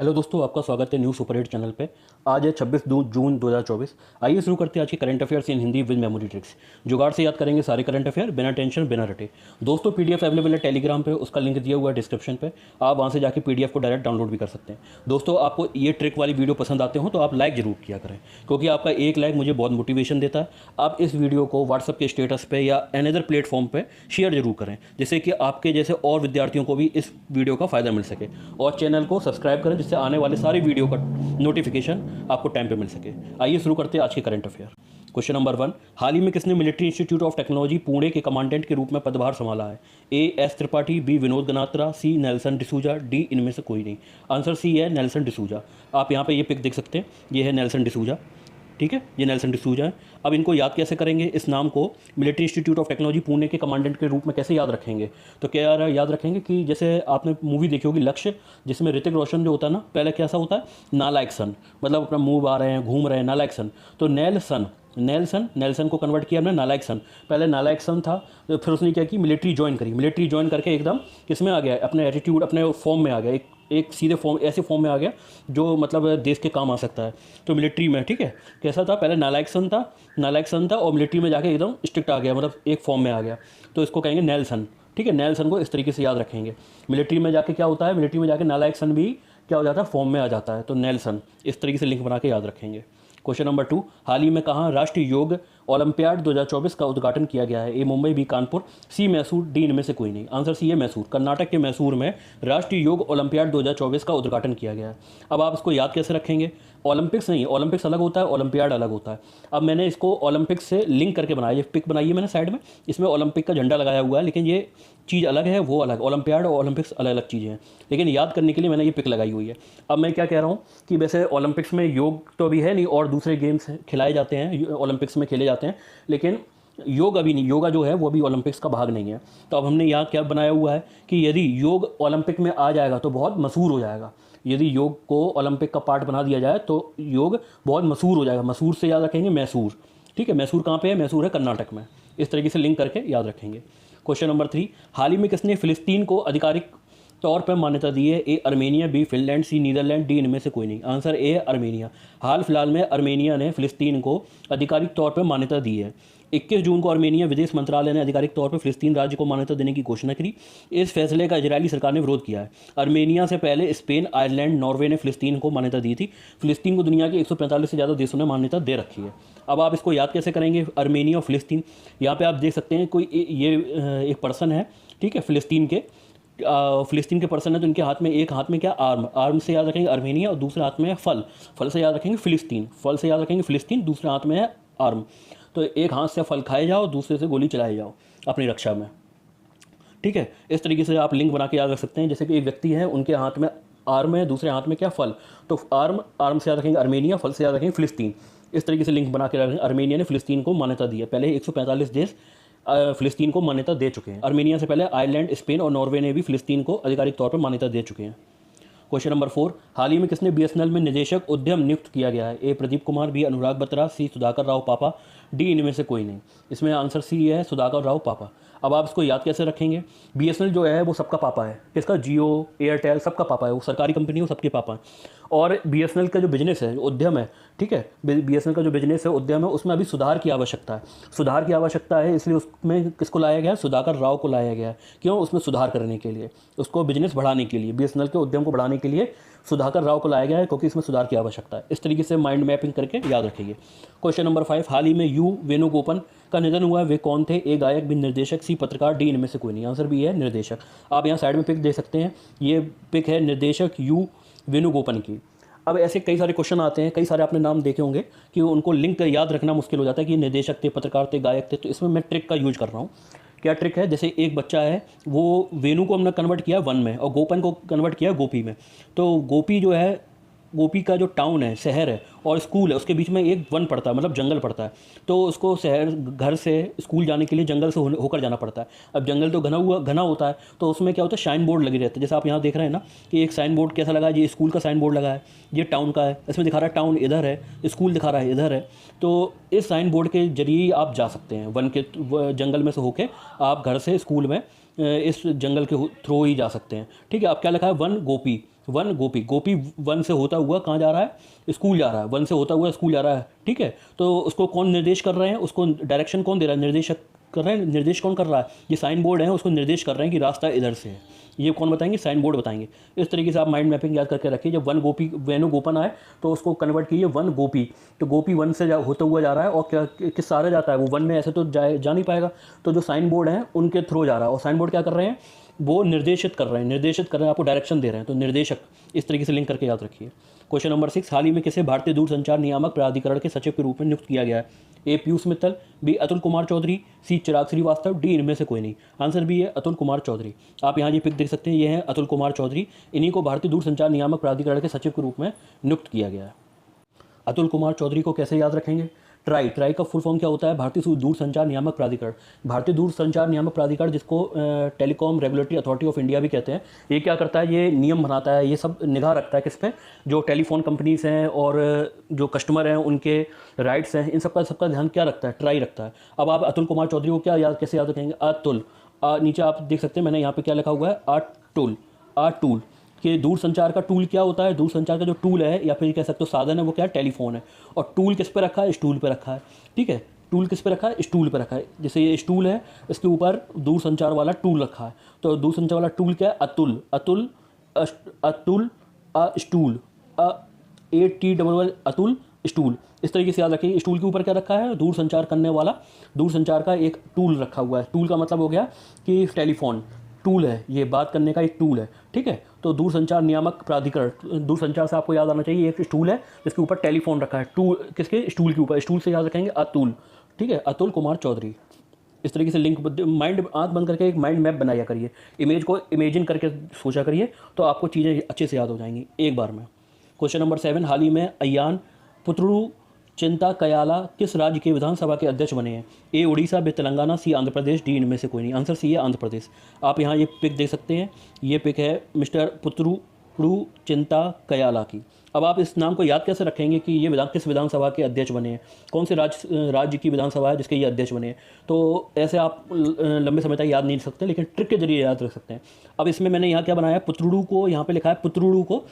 Hello दोस्तों, आपका स्वागत है न्यूज़ सुपर 8 चैनल पे। आज है 26 जून 2024। आइए शुरू करते हैं आज के current affairs in Hindi with memory tricks. जुगाड़ से याद करेंगे सारे करंट अफेयर, बिना टेंशन बिना रटे। दोस्तों, पीडीएफ अवेलेबल है टेलीग्राम पे, उसका लिंक दिया हुआ है डिस्क्रिप्शन पे। आप वहाँ से जाके पीडीएफ को डायरेक्ट डाउनलोड भी कर सकते हैं। दोस्तों, आपको ये ट्रिक वाली वीडियो पसंद आते हो तो आप लाइक जरूर किया करें, क्योंकि आपका एक लाइक मुझे बहुत मोटिवेशन देता है। आप इस वीडियो को व्हाट्सअप के स्टेटस पे या अनदर प्लेटफॉर्म पे शेयर जरूर करें, जिससे कि आपके जैसे और विद्यार्थियों को भी इस वीडियो का फ़ायदा मिल सके। और चैनल को सब्सक्राइब करें, जिससे आने वाले सारे वीडियो का नोटिफिकेशन आपको टाइम पे मिल सके। आइए शुरू करते हैं आज के करंट अफेयर। क्वेश्चन नंबर 1, हाल ही में किसने military institute of technology Pune के कमांडेंट के रूप में पदभार संभाला है? A S Tripathi, B Vinod Ganatra, C Nelson D'Souza, D इनमें से कोई नहीं। आंसर सी है नेल्सन डिसूजा। आप यहाँ पे ये पिक देख सकते हैं, ये है नेल्सन डिसूजा। ठीक है, ये नेल्सन डिसूजा है। अब इनको याद कैसे करेंगे? इस नाम को military institute of technology Pune के कमांडेंट के रूप में कैसे याद रखेंगे? तो क्या याद रखेंगे कि जैसे आपने मूवी देखी होगी लक्ष्य, जिसमें ऋतिक रोशन जो होता है ना, पहले कैसा होता है? नालायक सन, मतलब अपना मुंह आ रहे हैं, घूम रहे हैं, नालायक सन। तो नेल्सन को कन्वर्ट किया हमने नालायक सन। पहले नालायक सन था, तो फिर उसने क्या की? मिलिट्री ज्वाइन करी। मिलिट्री ज्वाइन करके एकदम किस में आ गया? अपने एटीट्यूड, अपने फॉर्म में आ गया, एक सीधे फॉर्म, ऐसे फॉर्म में आ गया जो मतलब देश के काम आ सकता है। तो मिलिट्री में, ठीक है, कैसा था? पहले नालायक सन था और मिलिट्री में जाके एकदम स्ट्रिक्ट आ गया, मतलब एक फॉर्म में आ गया। तो इसको कहेंगे नेल्सन। ठीक है, नेल्सन को इस तरीके से याद रखेंगे। मिलिट्री में जाके क्या होता है? मिलिट्री में जाके नालायक सन भी क्या हो जाता है? फॉर्म में आ जाता है। तो नेल्सन, इस तरीके से लिंक बना के याद रखेंगे। क्वेश्चन नंबर 2, हाल ही में कहाँ राष्ट्रीय योग ओलंपियाड 2024 का उद्घाटन किया गया है? ए मुंबई, बी कानपुर, सी मैसूर, डी इनमें से कोई नहीं। आंसर सी है मैसूर। कर्नाटक के मैसूर में राष्ट्रीय योग ओलंपियाड 2024 का उद्घाटन किया गया है। अब आप इसको याद कैसे रखेंगे? ओलंपिक्स नहीं, ओलंपिक्स अलग होता है, ओलंपियाड अलग होता है। अब मैंने इसको ओलंपिक्स से लिंक करके बनाया। ये पिक बनाई है मैंने साइड में, इसमें ओलंपिक का झंडा लगाया हुआ है, लेकिन ये चीज़ अलग है, वो अलग। ओलंपियाड और ओलंपिक्स अलग अलग चीज़ें हैं, लेकिन याद करने के लिए मैंने ये पिक लगाई हुई है। अब मैं क्या कह रहा हूँ कि वैसे ओलंपिक्स में योग तो अभी है नहीं, और दूसरे गेम्स खिलाए जाते हैं, ओलंपिक्स में खेले जाते हैं, लेकिन योग अभी नहीं। योगा जो है वो अभी ओलंपिक्स का भाग नहीं है। तो अब हमने यहाँ क्या बनाया हुआ है कि यदि योग ओलंपिक में आ जाएगा तो बहुत मशहूर हो जाएगा। यदि योग को ओलंपिक का पार्ट बना दिया जाए तो योग बहुत मशहूर हो जाएगा। मशहूर से याद रखेंगे मैसूर। ठीक है, मैसूर कहाँ पे है? मैसूर है कर्नाटक में। इस तरीके से लिंक करके याद रखेंगे। क्वेश्चन नंबर 3, हाल ही में किसने फिलिस्तीन को आधिकारिक तौर पर मान्यता दी है? ए अर्मेनिया, बी फिनलैंड, सी नीदरलैंड, डी इनमें से कोई नहीं। आंसर ए है अर्मेनिया। हाल फिलहाल में अर्मेनिया ने फिलिस्तीन को आधिकारिक तौर पर मान्यता दी है। 21 जून को अर्मेनिया विदेश मंत्रालय ने आधिकारिक तौर पर फिलिस्तीन राज्य को मान्यता देने की घोषणा करी। इस फैसले का इजरायली सरकार ने विरोध किया है। अर्मेनिया से पहले स्पेन, आयरलैंड, नॉर्वे ने फिलिस्तीन को मान्यता दी थी। फिलिस्तीन को दुनिया के 145 से ज़्यादा देशों ने मान्यता दे रखी है। अब आप इसको याद कैसे करेंगे? अर्मेनिया और फिलिस्तीन, यहाँ पे आप देख सकते हैं कोई ये एक पर्सन है, ठीक है, फिलिस्तीन के पर्सन है, तो इनके हाथ में, एक हाथ में क्या? आर्म से याद रखेंगे अर्मेनिया, और दूसरे हाथ में है फल से याद रखेंगे फिलिस्तीन, दूसरे हाथ में है आर्म। तो एक हाथ से फल खाए जाओ, दूसरे से गोली चलाए जाओ अपनी रक्षा में। ठीक है, इस तरीके से आप लिंक बना के याद रख सकते हैं। जैसे कि एक व्यक्ति है, उनके हाथ में आर्म है, दूसरे हाथ में क्या? फल। तो आर्म से याद रखेंगे अर्मेनिया, फल से याद रखेंगे फिलिस्तीन। इस तरीके से लिंक बना के रखेंगे। अर्मेनिया ने फिलिस्तीन को मान्यता दी है। पहले 145 देश फिलिस्तीन को मान्यता दे चुके हैं। अर्मेनिया से पहले आयरलैंड, स्पेन और नॉर्वे ने भी फिलिस्तीन को आधिकारिक तौर पर मान्यता दे चुके हैं। क्वेश्चन नंबर 4, हाल ही में किसने बीएसएनएल में निदेशक उद्यम नियुक्त किया गया है? ए प्रदीप कुमार, बी अनुराग बत्रा, सी सुधाकर राव पापा, डी इनमें से कोई नहीं। इसमें आंसर सी है सुधाकर राव पापा। अब आप इसको याद कैसे रखेंगे? बीएसएनएल जो है वो सबका पापा है। किसका? जियो, एयरटेल, सबका पापा है। वो सरकारी कंपनी है, वो सबके पापा हैं। और बीएसएनएल का जो बिजनेस है, उद्यम है, ठीक है, बीएसएनएल का जो बिजनेस है, उद्यम है, उसमें अभी सुधार की आवश्यकता है। सुधार की आवश्यकता है, इसलिए उसमें किसको लाया गया है? सुधाकर राव को लाया गया है। क्यों? उसमें सुधार करने के लिए, उसको बिजनेस बढ़ाने के लिए, बीएसएनएल के उद्यम को बढ़ाने के लिए सुधाकर राव को लाया गया है, क्योंकि इसमें सुधार की आवश्यकता है। इस तरीके से माइंड मैपिंग करके याद रखिए। क्वेश्चन नंबर 5, हाल ही में यू वेणुगोपाल का निधन हुआ है। वे कौन थे? ए गायक, बी निर्देशक, सी पत्रकार, डी इनमें से कोई नहीं। आंसर बी है निर्देशक। आप यहाँ साइड में पिक देख सकते हैं, ये पिक है निर्देशक यू वेणुगोपाल की। अब ऐसे कई सारे क्वेश्चन आते हैं, कई सारे आपने नाम देखे होंगे कि उनको लिंक याद रखना मुश्किल हो जाता है कि निर्देशक थे, पत्रकार थे, गायक थे। तो इसमें मैं ट्रिक का यूज कर रहा हूँ। क्या ट्रिक है? जैसे एक बच्चा है, वो वेणु को हमने कन्वर्ट किया वन में, और गोपन को कन्वर्ट किया गोपी में। तो गोपी जो है, गोपी का जो टाउन है, शहर है, और स्कूल है, उसके बीच में एक वन पड़ता है, मतलब जंगल पड़ता है। तो उसको घर से स्कूल जाने के लिए जंगल से होकर जाना पड़ता है। अब जंगल तो घना होता है, तो उसमें क्या होता है? साइन बोर्ड लगे रहते हैं। जैसे आप यहाँ देख रहे हैं ना कि एक साइन बोर्ड कैसा लगा है? ये स्कूल का साइन बोर्ड लगा है, ये टाउन का है। इसमें दिखा रहा है टाउन इधर है, स्कूल दिखा रहा है इधर है। तो इस साइन बोर्ड के जरिए आप जा सकते हैं, वन के जंगल में से होके आप घर से स्कूल में इस जंगल के थ्रू ही जा सकते हैं। ठीक है, अब क्या लिखा है? वन गोपी, वन गोपी, गोपी वन से होता हुआ कहाँ जा रहा है, स्कूल जा रहा है, वन से होता हुआ स्कूल जा रहा है, ठीक है। तो उसको कौन निर्देश कर रहे हैं, उसको डायरेक्शन कौन दे रहा है, निर्देशक कर रहे हैं, निर्देश कौन कर रहा है, ये साइन बोर्ड है, उसको निर्देश कर रहे हैं कि रास्ता इधर से है। ये कौन बताएंगे, साइन बोर्ड बताएंगे। इस तरीके से आप माइंड मैपिंग याद करके रखिए। जब वन गोपी वेणु गोपन आए तो उसको कन्वर्ट कीजिए वन गोपी, तो गोपी वन से होता हुआ जा रहा है और क्या किस सहारे जाता है, वो वन में ऐसे तो जा नहीं पाएगा, तो जो साइन बोर्ड है उनके थ्रू जा रहा है। और साइन बोर्ड क्या कर रहे हैं, वो निर्देशित कर रहे हैं, निर्देशित कर रहे हैं, आपको डायरेक्शन दे रहे हैं, तो निर्देशक। इस तरीके से लिंक करके याद रखिए। क्वेश्चन नंबर 6, हाल ही में किसे भारतीय दूरसंचार नियामक प्राधिकरण के सचिव के रूप में नियुक्त किया गया है? ए पीयूष मित्तल, बी अतुल कुमार चौधरी, सी चिराग श्रीवास्तव, डी इनमें से कोई नहीं। आंसर बी है अतुल कुमार चौधरी। आप यहाँ ये पिक देख सकते हैं, ये है अतुल कुमार चौधरी। इन्हीं को भारतीय दूरसंचार नियामक प्राधिकरण के सचिव के रूप में नियुक्त किया गया है। अतुल कुमार चौधरी को कैसे याद रखेंगे? ट्राई, ट्राई का फुल फॉर्म क्या होता है? भारतीय दूरसंचार नियामक प्राधिकरण। भारतीय दूरसंचार नियामक प्राधिकरण, जिसको telecom regulatory authority of India भी कहते हैं, ये क्या करता है, ये नियम बनाता है, ये सब निगाह रखता है किस पे, जो टेलीफोन कंपनीज हैं और जो कस्टमर हैं उनके राइट्स हैं, इन सबका ध्यान क्या रखता है, ट्राई रखता है। अब आप अतुल कुमार चौधरी को क्या कैसे याद रखेंगे? अतुल, नीचे आप देख सकते हैं मैंने यहाँ पे क्या लिखा हुआ है, अटूल, अटूल कि दूरसंचार का टूल क्या होता है, दूरसंचार का जो टूल है या फिर कह सकते हो साधन है, वो क्या है, टेलीफोन है। और टूल किस पे रखा है, स्टूल पे रखा है, ठीक है। टूल किस पे रखा है, स्टूल पे रखा है। जैसे ये स्टूल है, इसके ऊपर दूरसंचार वाला टूल रखा है, तो दूरसंचार वाला टूल क्या है, Atul, Atul, Atul, stool, ATLL, Atul stool. इस तरीके से याद रखिए। स्टूल के ऊपर क्या रखा है, दूरसंचार करने वाला, दूरसंचार का एक टूल रखा हुआ है। टूल का मतलब हो गया कि टेलीफोन टूल है, ये बात करने का एक टूल है, ठीक है। तो दूरसंचार नियामक प्राधिकरण, दूरसंचार से आपको याद आना चाहिए, एक स्टूल है जिसके ऊपर टेलीफोन रखा है, टूल किसके, स्टूल के ऊपर, स्टूल से याद रखेंगे अतुल, ठीक है, अतुल कुमार चौधरी। इस तरीके से लिंक, माइंड आंख बंद करके एक माइंड मैप बनाया करिए, इमेज को इमेजिन करके सोचा करिए, तो आपको चीज़ें अच्छे से याद हो जाएंगी एक बार में। क्वेश्चन नंबर 7, हाल ही में अय्यान पुत्रू चिंता कयाला किस राज्य के विधानसभा के अध्यक्ष बने हैं? ए उड़ीसा, बी तेलंगाना, सी आंध्र प्रदेश, डी इनमें से कोई नहीं। आंसर सी है आंध्र प्रदेश। आप यहाँ ये पिक देख सकते हैं, ये पिक है मिस्टर पुत्रू चिंता कयाला की। अब आप इस नाम को याद कैसे रखेंगे कि ये किस विधानसभा के अध्यक्ष बने हैं, कौन से राज्य की विधानसभा है जिसके ये अध्यक्ष बने हैं? तो ऐसे आप लंबे समय तक याद नहीं रख सकते, लेकिन ट्रिक के जरिए याद रख सकते हैं। अब इसमें मैंने यहाँ क्या बनाया, पुत्रुडू को यहाँ पे लिखा है, पुत्रुडू को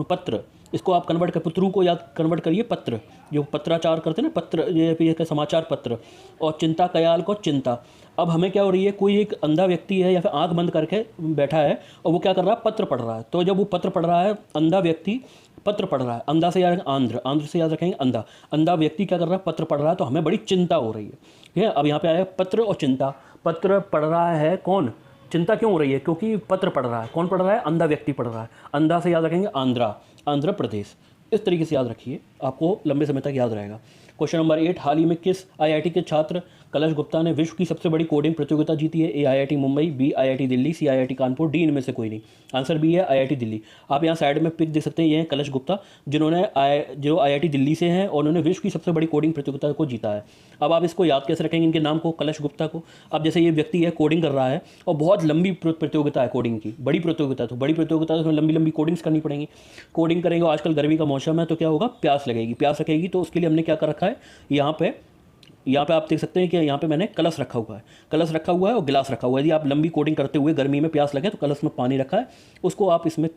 पत्र, इसको आप कन्वर्ट कर, पुत्रु को याद कन्वर्ट करिए पत्र, जो पत्राचार करते हैं ना, पत्र, ये समाचार पत्र। और चिंता कयाल को चिंता। अब हमें क्या हो रही है, कोई एक अंधा व्यक्ति है या फिर आंख बंद करके बैठा है और वो क्या कर रहा है, पत्र पढ़ रहा है। तो जब वो पत्र पढ़ रहा है, अंधा व्यक्ति पत्र पढ़ रहा है, अंधा से याद रखेंगे आंध्र, आंध्र से याद रखेंगे अंधा, अंधा व्यक्ति क्या कर रहा है, पत्र पढ़ रहा है, तो हमें बड़ी चिंता हो रही है, ठीक है। अब यहाँ पे आया पत्र और चिंता। पत्र पढ़ रहा है कौन, चिंता क्यों हो रही है, क्योंकि पत्र पढ़ रहा है, कौन पढ़ रहा है, अंधा व्यक्ति पढ़ रहा है। अंधा से याद रखेंगे आंध्रा, आंध्र प्रदेश। इस तरीके से याद रखिए, आपको लंबे समय तक याद रहेगा। क्वेश्चन नंबर 8, हाल ही में किस आईआईटी के छात्र कलश गुप्ता ने विश्व की सबसे बड़ी कोडिंग प्रतियोगिता जीती है? A IIT Mumbai, B IIT Delhi, C IIT Kanpur, D इनमें से कोई नहीं। आंसर बी है आईआईटी दिल्ली। आप यहाँ साइड में पिक देख सकते हैं, ये हैं कलश गुप्ता, जो आईआईटी दिल्ली से हैं और उन्होंने विश्व की सबसे बड़ी कोडिंग प्रतियोगिता को जीता है। अब आप इसको याद कैसे रखेंगे, इनके नाम को, कलश गुप्ता को? अब जैसे ये व्यक्ति है, कोडिंग कर रहा है और बहुत लंबी प्रतियोगिता है कोडिंग की, बड़ी प्रतियोगिता, तो बड़ी प्रतियोगिता तो लंबी लंबी कोडिंग्स करनी पड़ेंगी। कोडिंग करेंगे, आजकल गर्मी का मौसम है, तो क्या होगा, प्यास लगेगी, प्यास लगेगी, तो उसके लिए हमने क्या कर रखा है, यहाँ पे आप देख सकते हैं कि यहाँ पे मैंने कलश रखा हुआ है, कलश रखा हुआ है और गिलास रखा हुआ है। यदि आप लंबी कोडिंग करते हुए गर्मी में प्यास लगे तो कलश में पानी रखा है, उसको आप इसमें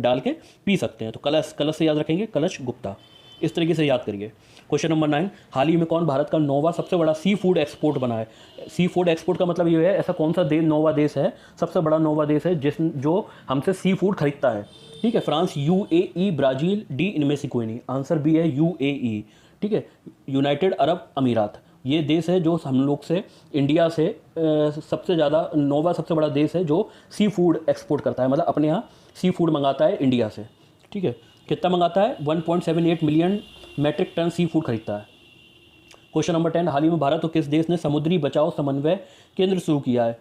डाल के पी सकते हैं। तो कलश, कलश से याद रखेंगे कलश गुप्ता। इस तरीके से याद करिए। क्वेश्चन नंबर 9, हाल ही में कौन भारत का 9वां सबसे बड़ा सी फूड एक्सपोर्ट बना है? सी फूड एक्सपोर्ट का मतलब ये है, ऐसा कौन सा 9वां देश है, सबसे बड़ा 9वां देश है जो हमसे सी फूड खरीदता है? ठीक है, फ्रांस, यूएई, ब्राज़ील, डी इनमें से कोई नहीं। आंसर बी है यूएई, ठीक है, यूनाइटेड अरब अमीरात। ये देश है जो हम लोग से, इंडिया से सबसे ज़्यादा 9वां सबसे बड़ा देश है जो सी फूड एक्सपोर्ट करता है, मतलब अपने यहाँ सी फूड मंगाता है इंडिया से, ठीक है। कितना मंगाता है? 1.78 million metric ton sea food खरीदता है। क्वेश्चन नंबर 10, हाल ही में भारत और किस देश ने समुद्री बचाव समन्वय केंद्र शुरू किया है?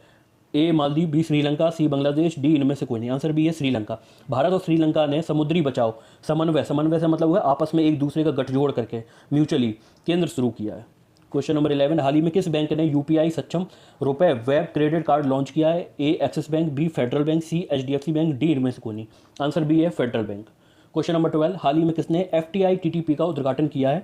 ए मालदीव, बी श्रीलंका, सी बांग्लादेश, डी इनमें से कोई नहीं। आंसर बी है श्रीलंका। भारत और श्रीलंका ने समुद्री बचाव समन्वय, समन्वय से मतलब हुआ आपस में एक दूसरे का गठजोड़ करके म्यूचुअली केंद्र शुरू किया है। क्वेश्चन नंबर 11, हाल ही में किस बैंक ने यूपीआई सक्षम रुपए वेब क्रेडिट कार्ड लॉन्च किया है? A Axis bank, B Federal bank, C HDFC bank, D इनमें से कोई नहीं। आंसर बी है फेडरल बैंक। क्वेश्चन नंबर 12, हाल ही में किसने एफटीआई टीटीपी का उद्घाटन किया है?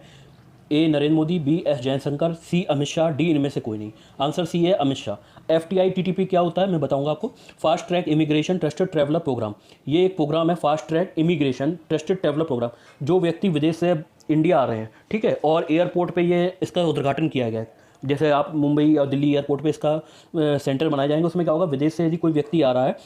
A Narendra Modi, B S Jaishankar, C Amit Shah, D इनमें से कोई नहीं। आंसर सी है अमित शाह। FTI TTP क्या होता है मैं बताऊंगा आपको। Fast track immigration trusted traveller programme. ये एक प्रोग्राम है fast track immigration trusted traveller programme, जो व्यक्ति विदेश से इंडिया आ रहे हैं, ठीक है, और एयरपोर्ट पे ये इसका उद्घाटन किया गया है। जैसे आप मुंबई और दिल्ली एयरपोर्ट पे इसका सेंटर बनाए जाएंगे। उसमें क्या होगा, विदेश से यदि कोई व्यक्ति आ रहा है,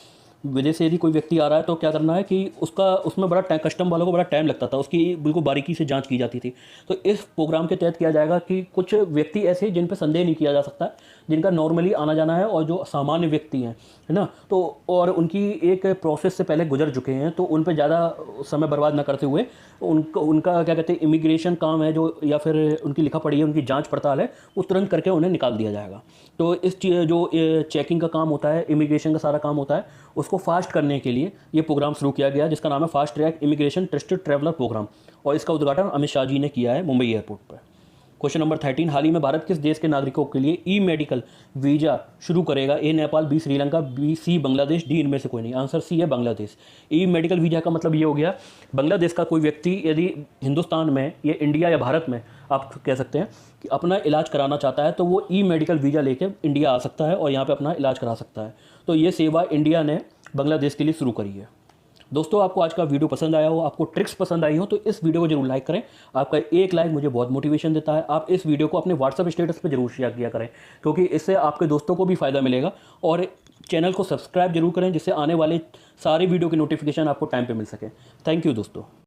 विदेश से यदि कोई व्यक्ति आ रहा है तो क्या करना है कि उसका उसमें बड़ा टाइम, कस्टम वालों को बड़ा टाइम लगता था, उसकी बिल्कुल बारीकी से जांच की जाती थी। तो इस प्रोग्राम के तहत किया जाएगा कि कुछ व्यक्ति ऐसे जिन पर संदेह नहीं किया जा सकता, जिनका नॉर्मली आना जाना है और जो सामान्य व्यक्ति हैं, है ना, तो और उनकी एक प्रोसेस से पहले गुजर चुके हैं, तो उन पर ज़्यादा समय बर्बाद न करते हुए उनका क्या कहते हैं इमिग्रेशन काम है जो, या फिर उनकी लिखा पढ़ी है, उनकी जांच पड़ताल है, वो तुरंत करके उन्हें निकाल दिया जाएगा। तो इस जो चेकिंग का काम होता है, इमिग्रेशन का सारा काम होता है, उसको फास्ट करने के लिए ये प्रोग्राम शुरू किया गया, जिसका नाम है fast track immigration trusted traveller programme, और इसका उद्घाटन अमित शाह जी ने किया है मुंबई एयरपोर्ट पर। क्वेश्चन नंबर 13, हाल ही में भारत किस देश के नागरिकों के लिए ई मेडिकल वीज़ा शुरू करेगा? A Nepal, B Sri Lanka, B C Bangladesh, D इनमें से कोई नहीं। आंसर सी है बांग्लादेश। ई मेडिकल वीज़ा का मतलब ये हो गया, बांग्लादेश का कोई व्यक्ति यदि हिंदुस्तान में या इंडिया या भारत में आप कह सकते हैं कि अपना इलाज कराना चाहता है, तो वो ई मेडिकल वीज़ा लेके इंडिया आ सकता है और यहाँ पर अपना इलाज करा सकता है। तो ये सेवा इंडिया ने बांग्लादेश के लिए शुरू करी है। दोस्तों, आपको आज का वीडियो पसंद आया हो, आपको ट्रिक्स पसंद आई हो, तो इस वीडियो को जरूर लाइक करें। आपका एक लाइक मुझे बहुत मोटिवेशन देता है। आप इस वीडियो को अपने व्हाट्सएप स्टेटस पे जरूर शेयर किया करें, क्योंकि इससे आपके दोस्तों को भी फ़ायदा मिलेगा। और चैनल को सब्सक्राइब जरूर करें, जिससे आने वाले सारे वीडियो की नोटिफिकेशन आपको टाइम पे मिल सके। थैंक यू दोस्तों।